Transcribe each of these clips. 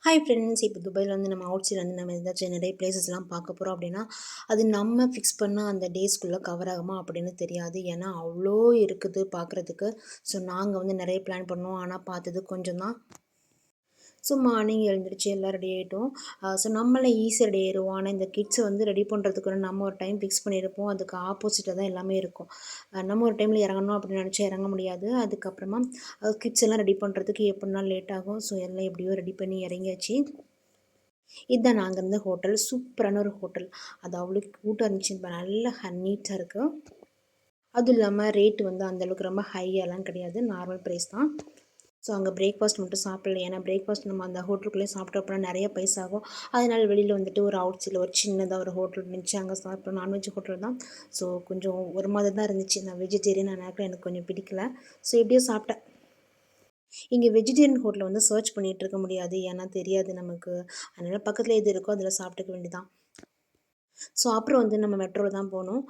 Hi friends. இப்போ துபாயில் வந்து நம்ம அவுட் சைடில் வந்து நம்ம ஏதாச்சும் நிறைய பிளேசஸ்லாம் பார்க்க போகிறோம் அப்படின்னா, அது நம்ம ஃபிக்ஸ் பண்ண அந்த டேஸ்க்குள்ளே கவர் ஆகுமா அப்படின்னு தெரியாது. ஏன்னா அவ்வளோ இருக்குது பார்க்குறதுக்கு. ஸோ நாங்கள் வந்து நிறைய பிளான் பண்ணோம். ஆனால் பார்த்தது கொஞ்சம் தான். ஸோ மார்னிங் எழுந்திரிச்சு எல்லாம் ரெடி ஆகிட்டோம். ஸோ நம்மளே ஈஸியாக ரெடி ஆயிடுவோம். ஆனால் இந்த கிட்ஸை வந்து ரெடி பண்ணுறதுக்கு நம்ம ஒரு டைம் ஃபிக்ஸ் பண்ணியிருப்போம். அதுக்கு ஆப்போசிட்டாக தான் எல்லாமே இருக்கும். நம்ம ஒரு டைமில் இறங்கணும் அப்படின்னு நினச்சா இறங்க முடியாது. அதுக்கப்புறமா கிட்ஸ் எல்லாம் ரெடி பண்ணுறதுக்கு எப்படின்னா லேட் ஆகும். ஸோ எல்லாம் எப்படியோ ரெடி பண்ணி இறங்கியாச்சு. இதுதான் நாங்கள் இருந்த ஹோட்டல். சூப்பரான ஒரு ஹோட்டல். அது அவ்வளோ கூட்டம் இருந்துச்சு. நல்ல நீட்டாக இருக்குது. அதுவும் இல்லாமல் ரேட்டு வந்து அந்தளவுக்கு ரொம்ப ஹையெல்லாம் கிடையாது. நார்மல் ப்ரைஸ் தான். ஸோ அங்கே பிரேக்ஃபாஸ்ட் மட்டும் சாப்பிடல. ஏன்னா பிரேக்ஃபாஸ்ட் நம்ம அந்த ஹோட்டலுக்குள்ளேயே சாப்பிட்டோம் அப்படின்னா நிறைய பைசா ஆகும். அதனால் வெளியில் வந்துட்டு ஒரு அவுட் சைடில் ஒரு சின்னதாக ஒரு ஹோட்டல் இருந்துச்சு. அங்கே சாப்பிட்டோம். நான்வெஜ் ஹோட்டல் தான். ஸோ கொஞ்சம் ஒரு மாதிரி தான் இருந்துச்சு. நான் வெஜிடேரியன் ஆனாலும் எனக்கு கொஞ்சம் பிடிக்கல. ஸோ எப்படியோ சாப்பிட்டேன். இங்கே வெஜிடேரியன் ஹோட்டலில் வந்து சர்ச் பண்ணிகிட்டு இருக்க முடியாது. ஏன்னா தெரியாது நமக்கு. அதனால் பக்கத்தில் எது இருக்கோ அதில் சாப்பிட்டுக்க வேண்டியதான். ஸோ அப்புறம் வந்து நம்ம மெட்ரோவில் தான் போனோம்.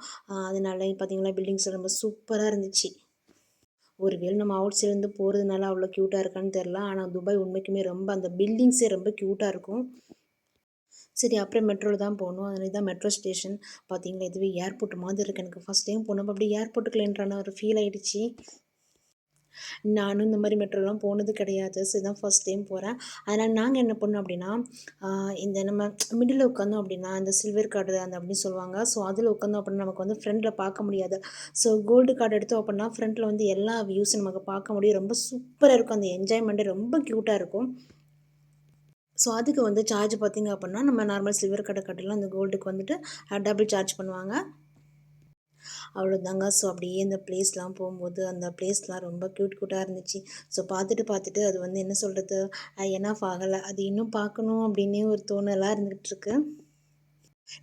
அதனால பார்த்தீங்கன்னா பில்டிங்ஸ் ரொம்ப சூப்பராக இருந்துச்சு. ஒருவேளை நம்ம அவுட் சைட்லேருந்து போகிறதுனால அவ்வளோ க்யூட்டாக இருக்கான்னு தெரில. ஆனால் துபாய் உண்மைக்குமே ரொம்ப அந்த பில்டிங்ஸே ரொம்ப க்யூட்டாக இருக்கும். சரி அப்புறம் மெட்ரோவில் தான் போகணும். அதனால தான் மெட்ரோ ஸ்டேஷன். பார்த்தீங்களா, இதுவே ஏர்போர்ட் மாதிரி இருக்குது. எனக்கு ஃபஸ்ட் டைம் போனப்போ அப்படியே ஏர்போர்ட்டுக்குள்ளேன்றான ஒரு ஃபீல் ஆகிடுச்சு. நானும் இந்த மாதிரி மெட்ரோலாம் போனது கிடையாது. ஸோ இதுதான் ஃபஸ்ட் டைம் போகிறேன். அதனால் நாங்கள் என்ன பண்ணோம் அப்படின்னா, இந்த நம்ம மிடில் உட்காந்தோம் அப்படின்னா அந்த சில்வர் கார்டு அந்த அப்படின்னு சொல்லுவாங்க. ஸோ அதில் உட்காந்தோம் அப்படின்னா நமக்கு வந்து ஃப்ரண்டில் பார்க்க முடியாது. ஸோ கோல்டு கார்டு எடுத்தோம் அப்படின்னா ஃப்ரண்ட்டில் வந்து எல்லா வியூஸும் நமக்கு பார்க்க முடியும். ரொம்ப சூப்பராக இருக்கும். அந்த என்ஜாய்மெண்ட்டே ரொம்ப க்யூட்டாக இருக்கும். ஸோ அதுக்கு வந்து சார்ஜ் பார்த்திங்க அப்படின்னா நம்ம நார்மல் சில்வர் கார்டை காட்டிலும் அந்த கோல்டுக்கு வந்துட்டு டபுள் சார்ஜ் பண்ணுவாங்க. அவ்வளோதாங்க. ஸோ அப்படியே இந்த பிளேஸ்லாம் போகும்போது அந்த பிளேஸ்லாம் ரொம்ப க்யூட்டாக இருந்துச்சு. ஸோ பார்த்துட்டு அது வந்து என்ன சொல்கிறது, எனாஃப் ஆகலை. அது இன்னும் பார்க்கணும் அப்படின்னே ஒரு தோணலாக இருந்துகிட்ருக்கு.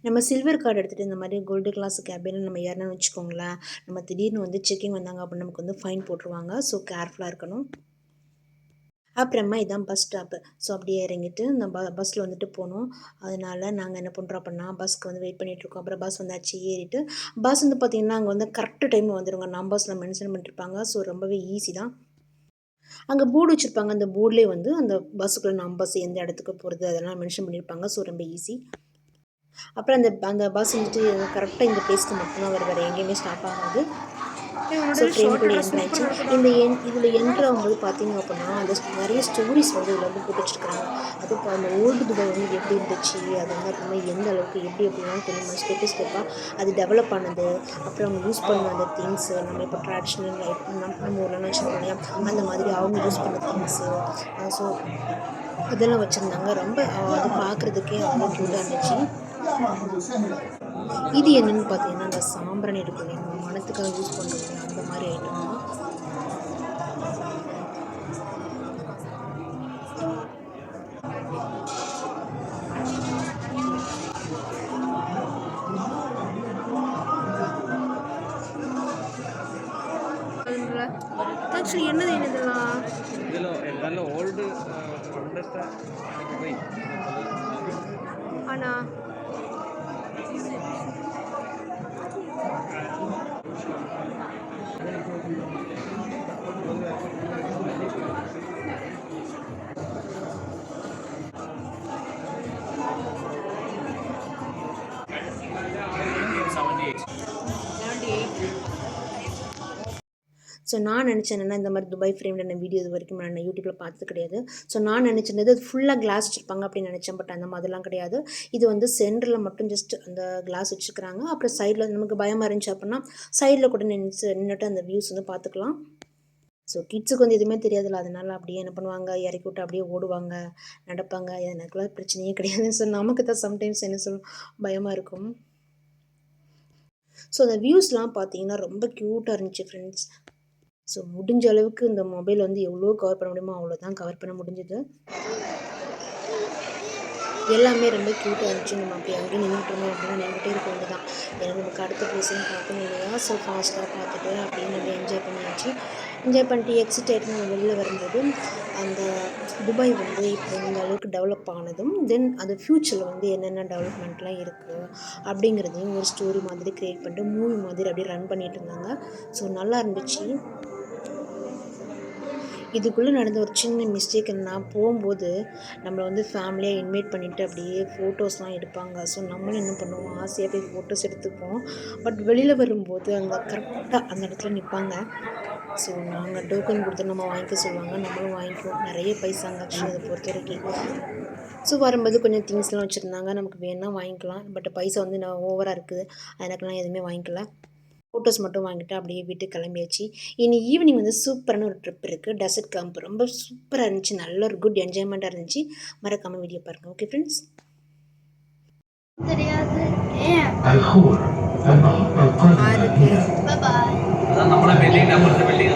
நம்ம சில்வர் கார்டு எடுத்துகிட்டு இந்த மாதிரி கோல்டு கிளாஸ் கேபினில் நம்ம ஏறணும்னு வச்சுக்கோங்களேன், நம்ம திடீர்னு வந்து செக்கிங் வந்தாங்க அப்படின்னா நமக்கு வந்து ஃபைன் போட்டுருவாங்க. ஸோ கேர்ஃபுல்லாக இருக்கணும். அப்புறமா இதான் பஸ் ஸ்டாப்பு. ஸோ அப்படியே இறங்கிட்டு இந்த பஸ்ஸில் வந்துட்டு போனோம். அதனால் நாங்கள் என்ன பண்ணுறோம் அப்படின்னா பஸ்க்கு வந்து வெயிட் பண்ணிகிட்ருக்கோம். அப்புறம் பஸ் வந்தாச்சு. ஏறிட்டு பஸ் வந்து பார்த்திங்கன்னா அங்கே வந்து கரெக்டு டைமில் வந்துடுங்க. நம்பர்ஸில் மென்ஷன் பண்ணியிருப்பாங்க. ஸோ ரொம்பவே ஈஸி தான். அங்கே போர்டு வச்சுருப்பாங்க. அந்த போர்ட்லேயே வந்து அந்த பஸ்ஸுக்குள்ள நம்பர்ஸ் எந்த இடத்துக்கு போகிறது அதெல்லாம் மென்ஷன் பண்ணியிருப்பாங்க. ஸோ ரொம்ப ஈஸி. அப்புறம் அந்த அந்த பஸ் வந்துட்டு கரெக்டாக இந்த பிளேஸ்க்கு மட்டும்தான் வேறு எங்கேயுமே ஸ்டாப் ஆகாது. ஸோ ட்ரெயினுக்குள்ளே என்ட்ராயிடுச்சு. இதில் என்ட்ராகும்போது பார்த்தீங்க அப்படின்னா அந்த நிறைய ஸ்டோரிஸ் வந்து இதில் வந்து போட்டு வச்சுருக்காங்க. அதுவும் அந்த ஓல்டு துபாய் வந்து எப்படி இருந்துச்சு, அது வந்து அப்படின்னா எந்த அளவுக்கு எப்படிலாம் கொஞ்சம் ஸ்டெப்பாக அது டெவலப் ஆனது, அப்புறம் அவங்க யூஸ் பண்ண அந்த திங்ஸு, நம்ம இப்போ ட்ரெடிஷ்னல் லைஃப் நம்ம ஊர்லாம் வச்சுருக்கோம் இல்லையா, அந்த மாதிரி அவங்க யூஸ் பண்ண திங்ஸு. ஸோ இதெல்லாம் வச்சுருந்தாங்க. ரொம்ப அது பார்க்குறதுக்கே அவ்வளோ க்யூட்டாக இருந்துச்சு. இது என்னென்னு பார்த்தீங்கன்னா அந்த சாம்பிராணி இருக்கும் இல்லையா, நம்ம மணத்துக்காக யூஸ் பண்ணுறோம் இல்லையா, அந்த மாதிரி ஐட்டம் தான். ஆக்சுவலி என்னது இதெல்லாம் ஓல்டு ஆனா ஸோ நான் நினச்சேன் என்னென்னா இந்த மாதிரி துபாய் ஃப்ரேமில் நான் வீடியோ இது வரைக்கும் நான் யூடியூப்பில் பார்த்தது கிடையாது. ஸோ நான் நினச்சிருந்தது அது ஃபுல்லாக கிளாஸ் வச்சுருப்பாங்க அப்படின்னு நினச்சேன். பட் அந்த மாதிரிலாம் கிடையாது. இது வந்து சென்டரில் மட்டும் ஜஸ்ட் அந்த கிளாஸ் வச்சுருக்குறாங்க. அப்புறம் சைடில் நமக்கு பயமாக இருந்துச்சு அப்படின்னா சைடில் கூட நின்றுட்டு அந்த வியூஸ் வந்து பார்த்துக்கலாம். ஸோ கிட்ஸுக்கு வந்து எதுவுமே தெரியாதுல்ல, அதனால் அப்படியே என்ன பண்ணுவாங்க, இறக்கி விட்டு அப்படியே ஓடுவாங்க, நடப்பாங்க. எனக்குலாம் பிரச்சனையே கிடையாது. ஸோ நமக்கு தான் சம்டைம்ஸ் என்ன பயமாக இருக்கும். ஸோ அந்த வியூஸ்லாம் பார்த்தீங்கன்னா ரொம்ப க்யூட்டாக இருந்துச்சு ஃப்ரெண்ட்ஸ். ஸோ முடிஞ்ச அளவுக்கு இந்த மொபைல் வந்து எவ்வளோ கவர் பண்ண முடியுமோ அவ்வளோ தான் கவர் பண்ண முடிஞ்சது. எல்லாமே ரொம்ப க்யூட்டாக இருந்துச்சு. நம்ம அப்படி அங்கேயே நின்றுட்டுருந்தோம் அப்படின்னா நின்றுட்டே இருக்க வேண்டியது தான். ஏன்னா நமக்கு அடுத்த ப்ளேஸையும் பார்க்கணும் இல்லையா. ஸோ ஃபாஸ்ட்டாக பார்த்துட்டு அப்படியே நம்ம என்ஜாய் பண்ணியாச்சு. என்ஜாய் பண்ணிட்டு எக்ஸிட் ஆகிட்டு நம்ம வெளியில் வரும்போது அந்த துபாய் வந்து இப்போ இந்த அளவுக்கு டெவலப் ஆனதும் தென் அது ஃப்யூச்சரில் வந்து என்னென்ன டெவலப்மெண்ட்லாம் இருக்குது அப்படிங்கிறதையும் ஒரு ஸ்டோரி மாதிரி க்ரியேட் பண்ணிட்டு மூவி மாதிரி அப்படியே ரன் பண்ணிகிட்டு இருந்தாங்க. ஸோ நல்லா இருந்துச்சு. இதுக்குள்ளே நடந்த ஒரு சின்ன மிஸ்டேக் என்னன்னா, போகும்போது நம்மள வந்து ஃபேமிலியாக இன்வைட் பண்ணிவிட்டு அப்படியே ஃபோட்டோஸ்லாம் எடுப்பாங்க. ஸோ நம்மளும் என்ன பண்ணுவோம், ஆசையாக போய் ஃபோட்டோஸ் எடுத்துப்போம். பட் வெளியில் வரும்போது அந்த கரெக்டாக அந்த இடத்துல நிற்பாங்க. ஸோ நாங்கள் டோக்கன் கொடுத்து நம்ம வாங்கிக்க சொல்லுவாங்க. நம்மளும் வாங்கிக்குவோம். நிறைய பைசாங்க ஆக்சுவலி அதை பொறுத்தவரைக்கும். ஸோ வரும்போது கொஞ்சம் திங்ஸ்லாம் வச்சுருந்தாங்க. நமக்கு வேணுனா வாங்கிக்கலாம். பட் பைசா வந்து நான் ஓவராக இருக்குது. எனக்குலாம் எதுவுமே வாங்கிக்கல. ஃபோட்டோஸ் மட்டும் வாங்கிட்டு அப்படியே வீட்டுக்கு கிளம்பியாச்சு. இனி ஈவினிங் வந்து சூப்பரான ஒரு ட்ரிப் இருக்குது. டெசர்ட் கேம்ப் ரொம்ப சூப்பராக இருந்துச்சு. நல்ல ஒரு குட் என்ஜாய்மெண்ட்டாக இருந்துச்சு. மறக்காமல் வீடியோ பாருங்கள். Okay friends. தெரியாது. ஏன்? ஆறுக்கு பாய். அதான் நம்மள பில்டிங் அப்புறത്തെ பில்டிங்